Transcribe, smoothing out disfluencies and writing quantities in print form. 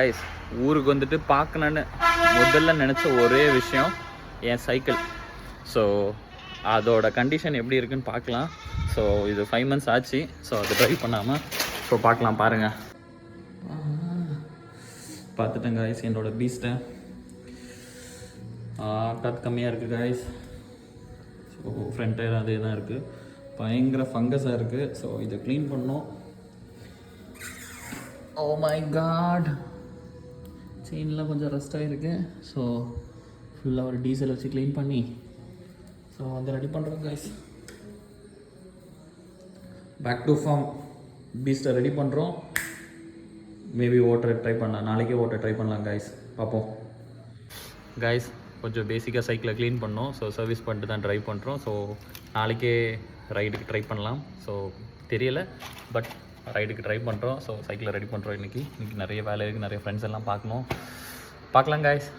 Guys, ஊருக்கு வந்துட்டு பார்க்கணுன்னு முதல்ல நினச்ச ஒரே விஷயம் என் சைக்கிள். ஸோ அதோட கண்டிஷன் எப்படி இருக்குன்னு பார்க்கலாம். ஸோ இது 5 months ஆச்சு. ஸோ அதை ட்ரைவ் பண்ணாமல் ஸோ பார்க்கலாம். பாருங்கள், பார்த்துட்டேன் கைஸ் என்னோடய பீஸ்ட்டை. காற்று கம்மியாக இருக்குது கைஸ். ஸோ ஃப்ரண்ட் டயர் அதே தான் இருக்குது. பயங்கர ஃபங்கஸாக இருக்குது. ஸோ இதை க்ளீன் பண்ணோம். ஓ மை காட், செயின்லாம் கொஞ்சம் ரஸ்ட்டாக இருக்குது. ஸோ ஃபுல்லாக ஒரு டீசல் வச்சு க்ளீன் பண்ணி ஸோ வந்து ரெடி பண்ணுறோம் கைஸ். பேக் டு ஃபார்ம் பீஸ்ட்டை ரெடி பண்ணுறோம். மேபி ஓட்டரை ட்ரை பண்ணலாம், நாளைக்கே ஓட்டர் ட்ரை பண்ணலாம் கைஸ், பார்ப்போம். கைஸ், கொஞ்சம் பேசிக்காக சைக்கிளை க்ளீன் பண்ணோம். ஸோ சர்வீஸ் பண்ணிட்டு தான் ட்ரைவ் பண்ணுறோம். ஸோ நாளைக்கே ரைடுக்கு ட்ரை பண்ணலாம். ஸோ தெரியலை, பட் ரைடுக்கு ட்ரை பண்ணுறோம். ஸோ சைக்கிளை ரெடி பண்ணுறோம். இன்றைக்கி நிறைய வேலை இருக்குது, நிறைய ஃப்ரெண்ட்ஸ் எல்லாம் பார்க்கலாம் கைஸ்.